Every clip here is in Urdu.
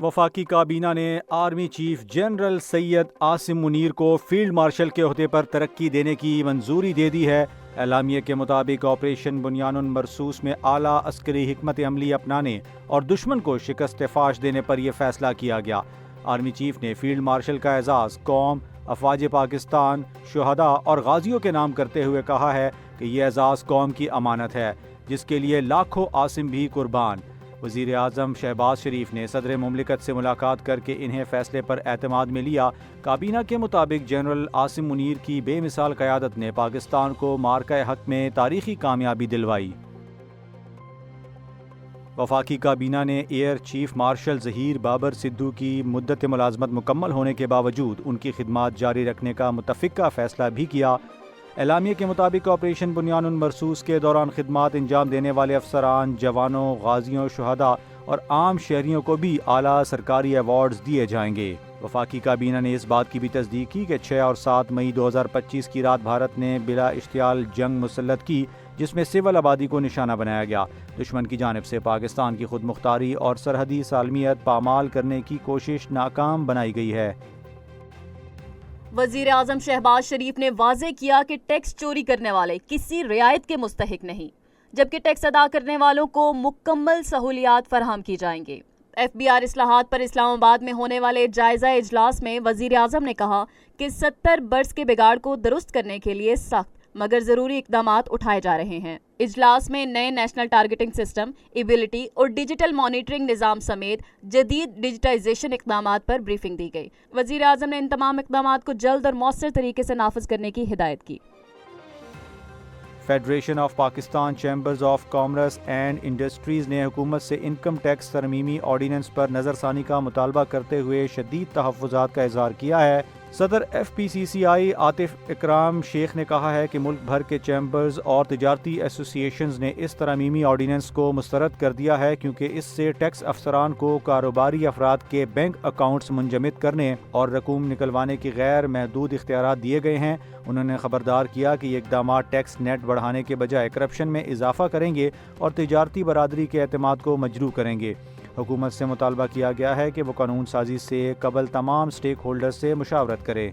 وفاقی کابینہ نے army chief general Syed Asim Munir کو فیلڈ مارشل کے عہدے پر ترقی دینے کی منظوری دے دی ہے۔ اعلامیے کے مطابق آپریشن بنیان مرصوص میں اعلیٰ عسکری حکمت عملی اپنانے اور دشمن کو شکست فاش دینے پر یہ فیصلہ کیا گیا۔ آرمی چیف نے فیلڈ مارشل کا اعزاز قوم، افواج پاکستان، شہداء اور غازیوں کے نام کرتے ہوئے کہا ہے کہ یہ اعزاز قوم کی امانت ہے جس کے لیے لاکھوں عاصم بھی قربان۔ وزیر اعظم شہباز شریف نے صدر مملکت سے ملاقات کر کے انہیں فیصلے پر اعتماد میں لیا۔ کابینہ کے مطابق جنرل عاصم منیر کی بے مثال قیادت نے پاکستان کو مارکہ حق میں تاریخی کامیابی دلوائی۔ وفاقی کابینہ نے air chief marshal Zaheer Babar Sidhu کی مدت ملازمت مکمل ہونے کے باوجود ان کی خدمات جاری رکھنے کا متفقہ فیصلہ بھی کیا۔ اعلامیے کے مطابق آپریشن بنیان مرصوص کے دوران خدمات انجام دینے والے افسران، جوانوں، غازیوں، شہداء اور عام شہریوں کو بھی اعلیٰ سرکاری ایوارڈز دیے جائیں گے۔ وفاقی کابینہ نے اس بات کی بھی تصدیق کی کہ 6 اور 7 مئی 2025 کی رات بھارت نے بلا اشتعال جنگ مسلط کی جس میں سول آبادی کو نشانہ بنایا گیا۔ دشمن کی جانب سے پاکستان کی خود مختاری اور سرحدی سالمیت پامال کرنے کی کوشش ناکام بنائی گئی ہے۔ وزیر اعظم شہباز شریف نے واضح کیا کہ ٹیکس چوری کرنے والے کسی رعایت کے مستحق نہیں، جبکہ ٹیکس ادا کرنے والوں کو مکمل سہولیات فراہم کی جائیں گے۔ ایف بی آر اصلاحات پر اسلام آباد میں ہونے والے جائزہ اجلاس میں وزیر اعظم نے کہا کہ 70 برس کے بگاڑ کو درست کرنے کے لیے سخت مگر ضروری اقدامات اٹھائے جا رہے ہیں۔ اجلاس میں نئے نیشنل ٹارگیٹنگ سسٹم، ایبلٹی اور ڈیجیٹل مانیٹرنگ نظام سمیت جدید ڈیجیٹائزیشن اقدامات پر بریفنگ دی گئی۔ وزیر اعظم نے ان تمام اقدامات کو جلد اور مؤثر طریقے سے نافذ کرنے کی ہدایت کی۔ Federation of Pakistan chambers of commerce and industries نے حکومت سے انکم ٹیکس ترمیمی آرڈیننس پر نظر ثانی کا مطالبہ کرتے ہوئے شدید تحفظات کا اظہار کیا ہے۔ صدر ایف پی سی سی آئی عاطف اکرام شیخ نے کہا ہے کہ ملک بھر کے چیمبرز اور تجارتی ایسوسی ایشنز نے اس ترمیمی آرڈیننس کو مسترد کر دیا ہے کیونکہ اس سے ٹیکس افسران کو کاروباری افراد کے بینک اکاؤنٹس منجمد کرنے اور رقوم نکلوانے کی غیر محدود اختیارات دیے گئے ہیں۔ انہوں نے خبردار کیا کہ یہ اقدامات ٹیکس نیٹ بڑھانے کے بجائے کرپشن میں اضافہ کریں گے اور تجارتی برادری کے اعتماد کو مجروح کریں گے۔ حکومت سے مطالبہ کیا گیا ہے کہ وہ قانون سازی سے قبل تمام سٹیک ہولڈر سے مشاورت کرے۔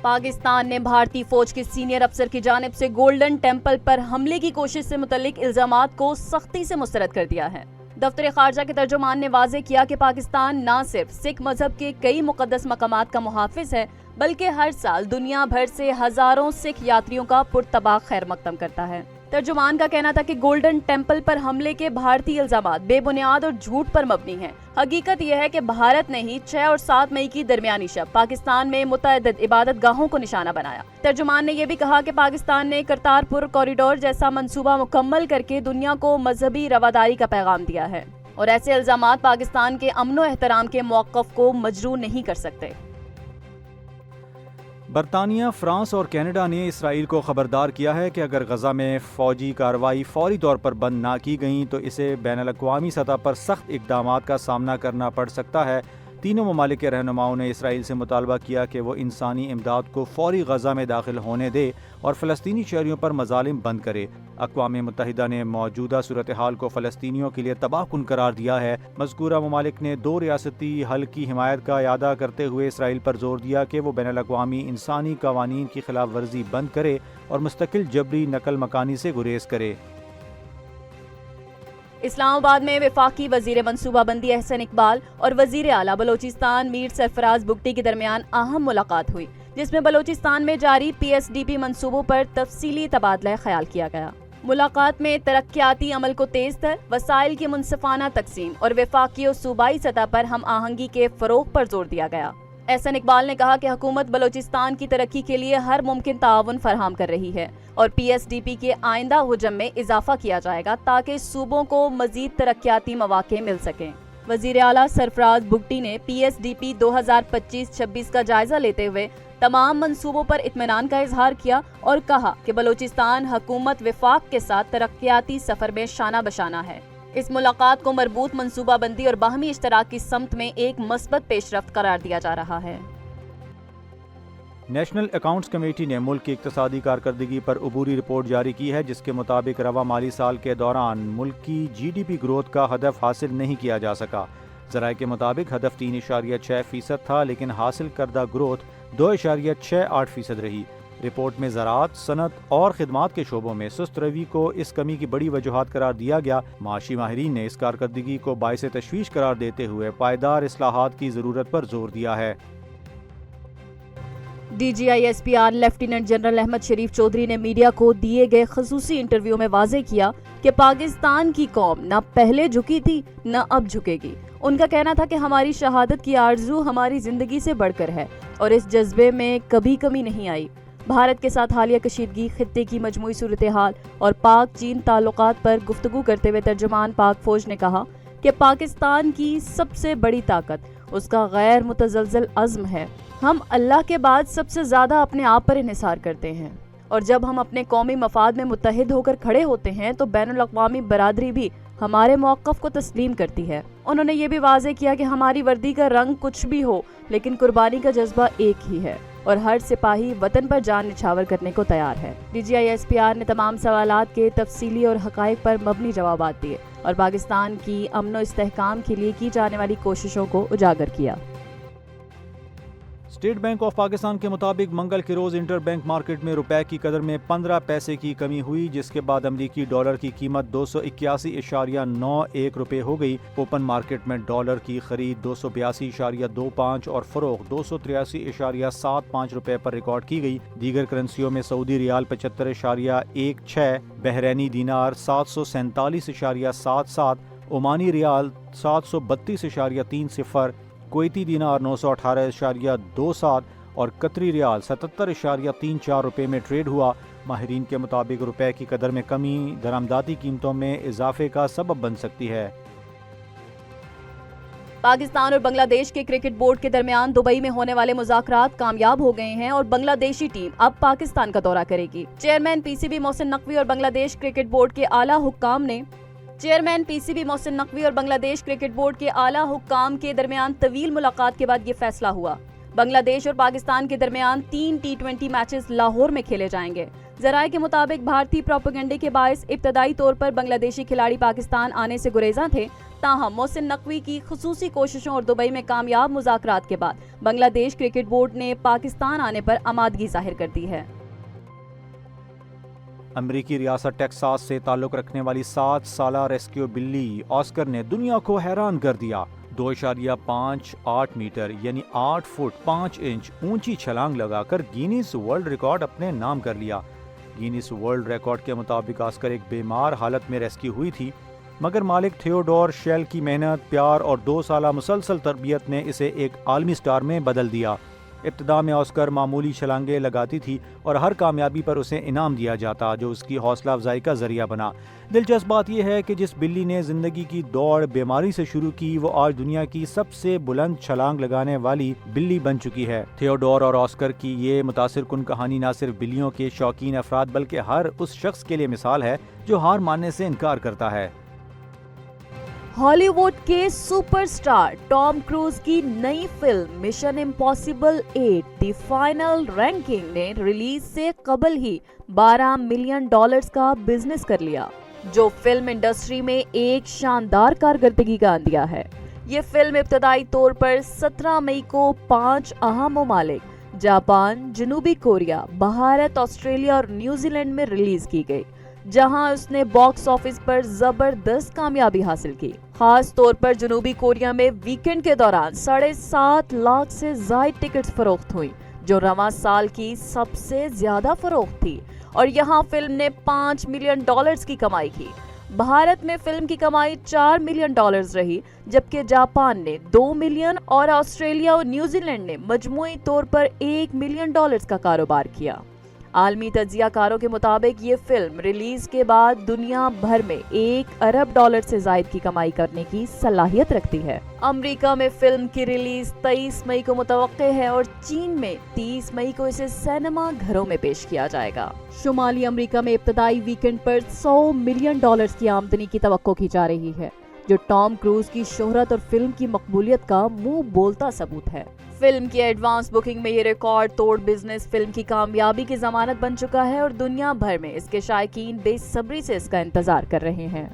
پاکستان نے بھارتی فوج کے سینئر افسر کی جانب سے گولڈن ٹیمپل پر حملے کی کوشش سے متعلق الزامات کو سختی سے مسترد کر دیا ہے۔ دفتر خارجہ کے ترجمان نے واضح کیا کہ پاکستان نہ صرف سکھ مذہب کے کئی مقدس مقامات کا محافظ ہے بلکہ ہر سال دنیا بھر سے ہزاروں سکھ یاتریوں کا پرتباہ خیر مقدم کرتا ہے۔ ترجمان کا کہنا تھا کہ گولڈن ٹیمپل پر حملے کے بھارتی الزامات بے بنیاد اور جھوٹ پر مبنی ہیں۔ حقیقت یہ ہے کہ بھارت نے ہی 6 اور 7 مئی کی درمیانی شب پاکستان میں متعدد عبادت گاہوں کو نشانہ بنایا۔ ترجمان نے یہ بھی کہا کہ پاکستان نے کرتارپور کوریڈور جیسا منصوبہ مکمل کر کے دنیا کو مذہبی رواداری کا پیغام دیا ہے اور ایسے الزامات پاکستان کے امن و احترام کے موقف کو مجروح نہیں کر سکتے۔ برطانیہ، فرانس اور کینیڈا نے اسرائیل کو خبردار کیا ہے کہ اگر غزہ میں فوجی کارروائی فوری طور پر بند نہ کی گئیں تو اسے بین الاقوامی سطح پر سخت اقدامات کا سامنا کرنا پڑ سکتا ہے۔ تینوں ممالک کے رہنماؤں نے اسرائیل سے مطالبہ کیا کہ وہ انسانی امداد کو فوری غزہ میں داخل ہونے دے اور فلسطینی شہریوں پر مظالم بند کرے۔ اقوام متحدہ نے موجودہ صورتحال کو فلسطینیوں کے لیے تباہ کن قرار دیا ہے۔ مذکورہ ممالک نے 2 ریاستی حل کی حمایت کا اعادہ کرتے ہوئے اسرائیل پر زور دیا کہ وہ بین الاقوامی انسانی قوانین کی خلاف ورزی بند کرے اور مستقل جبری نقل مکانی سے گریز کرے۔ اسلام آباد میں وفاقی وزیر منصوبہ بندی احسن اقبال اور وزیر اعلیٰ بلوچستان میر سرفراز بگٹی کے درمیان اہم ملاقات ہوئی جس میں بلوچستان میں جاری پی ایس ڈی پی منصوبوں پر تفصیلی تبادلہ خیال کیا گیا۔ ملاقات میں ترقیاتی عمل کو تیز تر، وسائل کی منصفانہ تقسیم اور وفاقی و صوبائی سطح پر ہم آہنگی کے فروغ پر زور دیا گیا۔ احسن اقبال نے کہا کہ حکومت بلوچستان کی ترقی کے لیے ہر ممکن تعاون فراہم کر رہی ہے اور پی ایس ڈی پی کے آئندہ حجم میں اضافہ کیا جائے گا تاکہ صوبوں کو مزید ترقیاتی مواقع مل سکیں۔ وزیر اعلیٰ سرفراز بگٹی نے پی ایس ڈی پی 2025-26 کا جائزہ لیتے ہوئے تمام منصوبوں پر اطمینان کا اظہار کیا اور کہا کہ بلوچستان حکومت وفاق کے ساتھ ترقیاتی سفر میں شانہ بشانہ ہے۔ اس ملاقات کو مربوط منصوبہ بندی اور باہمی اشتراک کی سمت میں ایک مثبت پیش رفت قرار دیا جا رہا ہے۔ نیشنل اکاؤنٹس کمیٹی نے ملک کی اقتصادی کارکردگی پر عبوری رپورٹ جاری کی ہے جس کے مطابق رواں مالی سال کے دوران ملک کی جی ڈی پی گروتھ کا ہدف حاصل نہیں کیا جا سکا۔ ذرائع کے مطابق ہدف 3.6% تھا، لیکن حاصل کردہ گروتھ 2.68% رہی۔ رپورٹ میں زراعت، صنعت اور خدمات کے شعبوں میں سست روی کو اس کمی کی بڑی وجوہات قرار دیا گیا۔ معاشی ماہرین نے اس کارکردگی کو باعث تشویش قرار دیتے ہوئے پائیدار اصلاحات کی ضرورت پر زور دیا ہے۔ D G I S P R lieutenant general Ahmed Sharif Chaudhry نے میڈیا کو دیے گئے خصوصی انٹرویو میں واضح کیا کہ پاکستان کی قوم نہ پہلے جھکی تھی نہ اب جھکے گی۔ ان کا کہنا تھا کہ ہماری شہادت کی آرزو ہماری زندگی سے بڑھ کر ہے اور اس جذبے میں کبھی کمی نہیں آئی۔ بھارت کے ساتھ حالیہ کشیدگی، خطے کی مجموعی صورتحال اور پاک چین تعلقات پر گفتگو کرتے ہوئے ترجمان پاک فوج نے کہا کہ پاکستان کی سب سے بڑی طاقت اس کا غیر متزلزل عزم ہے۔ ہم اللہ کے بعد سب سے زیادہ اپنے آپ پر انحصار کرتے ہیں، اور جب ہم اپنے قومی مفاد میں متحد ہو کر کھڑے ہوتے ہیں تو بین الاقوامی برادری بھی ہمارے موقف کو تسلیم کرتی ہے۔ انہوں نے یہ بھی واضح کیا کہ ہماری وردی کا رنگ کچھ بھی ہو، لیکن قربانی کا جذبہ ایک ہی ہے اور ہر سپاہی وطن پر جان نچھاور کرنے کو تیار ہے۔ D G I S P R نے تمام سوالات کے تفصیلی اور حقائق پر مبنی جوابات دیے اور پاکستان کی امن و استحکام کے لیے کی جانے والی کوششوں کو اجاگر کیا۔ اسٹیٹ بینک آف پاکستان کے مطابق منگل کے روز انٹر بینک مارکیٹ میں روپے کی قدر میں 15 پیسے کی کمی ہوئی، جس کے بعد امریکی ڈالر کی قیمت 281.91 روپے ہو گئی۔ اوپن مارکیٹ میں ڈالر کی خرید 282.25 اور فروخت 283.75 روپے پر ریکارڈ کی گئی۔ دیگر کرنسیوں میں سعودی ریال 75.16، بحرینی دینار 747.77، اومانی ریال 732.30، کویتی دینار 918.27 اور قطری ریال 77.34 روپے میں ٹریڈ ہوا۔ ماہرین کے مطابق روپے کی قدر میں کمی درآمداتی قیمتوں میں اضافے کا سبب بن سکتی ہے۔ پاکستان اور بنگلہ دیش کے کرکٹ بورڈ کے درمیان دبئی میں ہونے والے مذاکرات کامیاب ہو گئے ہیں اور بنگلہ دیشی ٹیم اب پاکستان کا دورہ کرے گی۔ Chairman P C B Mohsin Naqvi اور بنگلہ دیش کرکٹ بورڈ کے اعلیٰ حکام کے درمیان طویل ملاقات کے بعد یہ فیصلہ ہوا۔ بنگلہ دیش اور پاکستان کے درمیان 3 T20 میچز لاہور میں کھیلے جائیں گے۔ ذرائع کے مطابق بھارتی پروپیگنڈے کے باعث ابتدائی طور پر بنگلہ دیشی کھلاڑی پاکستان آنے سے گریزاں تھے، تاہم محسن نقوی کی خصوصی کوششوں اور دبئی میں کامیاب مذاکرات کے بعد بنگلہ دیش کرکٹ بورڈ نے پاکستان آنے پر آمادگی ظاہر کر دی ہے۔ امریکی ریاست ٹیکساس سے تعلق رکھنے والی 7 سالہ ریسکیو بلی آسکر نے دنیا کو حیران کر دیا۔ 2.58 میٹر یعنی 8 فٹ 5 انچ اونچی چھلانگ لگا کر گینیس ورلڈ ریکارڈ اپنے نام کر لیا۔ گینیس ورلڈ ریکارڈ کے مطابق آسکر ایک بیمار حالت میں ریسکیو ہوئی تھی، مگر مالک تھیوڈور شیل کی محنت، پیار اور 2 سالہ مسلسل تربیت نے اسے ایک عالمی سٹار میں بدل دیا۔ ابتدا میں آسکر معمولی چھلانگیں لگاتی تھی اور ہر کامیابی پر اسے انعام دیا جاتا، جو اس کی حوصلہ افزائی کا ذریعہ بنا۔ دلچسپ بات یہ ہے کہ جس بلی نے زندگی کی دوڑ بیماری سے شروع کی، وہ آج دنیا کی سب سے بلند چھلانگ لگانے والی بلی بن چکی ہے۔ تھیوڈور اور آسکر کی یہ متاثر کن کہانی نہ صرف بلیوں کے شوقین افراد بلکہ ہر اس شخص کے لیے مثال ہے جو ہار ماننے سے انکار کرتا ہے۔ ہالی ووڈ کے سپر سٹار ٹام کروز کی نئی film mission impossible 8 the final ranking نے ریلیز سے قبل ہی $12 ملین کا بزنس کر لیا، جو فلم انڈسٹری میں ایک شاندار کارکردگی کا اندیہ ہے۔ یہ فلم ابتدائی طور پر 17 مئی کو 5 اہم ممالک جاپان، جنوبی کوریا، بھارت، آسٹریلیا اور نیوزی لینڈ میں ریلیز کی گئی، جہاں اس نے باکس آفس پر زبردست کامیابی حاصل کی۔ خاص طور پر جنوبی کوریا میں ویکینڈ کے دوران 7.5 لاکھ سے زائد ٹکٹس فروخت ہوئی، جو رواں سال کی سب سے زیادہ فروخت تھی، اور یہاں فلم نے $5 ملین کی کمائی کی۔ بھارت میں فلم کی کمائی $4 ملین رہی، جبکہ جاپان نے $2 ملین اور آسٹریلیا اور نیوزی لینڈ نے مجموعی طور پر $1 ملین کا کاروبار کیا۔ عالمی تجزیہ کاروں کے مطابق یہ فلم ریلیز کے بعد دنیا بھر میں $1 ارب سے زائد کی کمائی کرنے کی صلاحیت رکھتی ہے۔ امریکہ میں فلم کی ریلیز 23 مئی کو متوقع ہے اور چین میں 30 مئی کو اسے سینما گھروں میں پیش کیا جائے گا۔ شمالی امریکہ میں ابتدائی ویکینڈ پر $100 ملین کی آمدنی کی توقع کی جا رہی ہے، جو ٹام کروز کی شہرت اور فلم کی مقبولیت کا منہ بولتا ثبوت ہے۔ فلم کی ایڈوانس بکنگ میں یہ ریکارڈ توڑ بزنس فلم کی کامیابی کی ضمانت بن چکا ہے اور دنیا بھر میں اس کے شائقین بے صبری سے اس کا انتظار کر رہے ہیں۔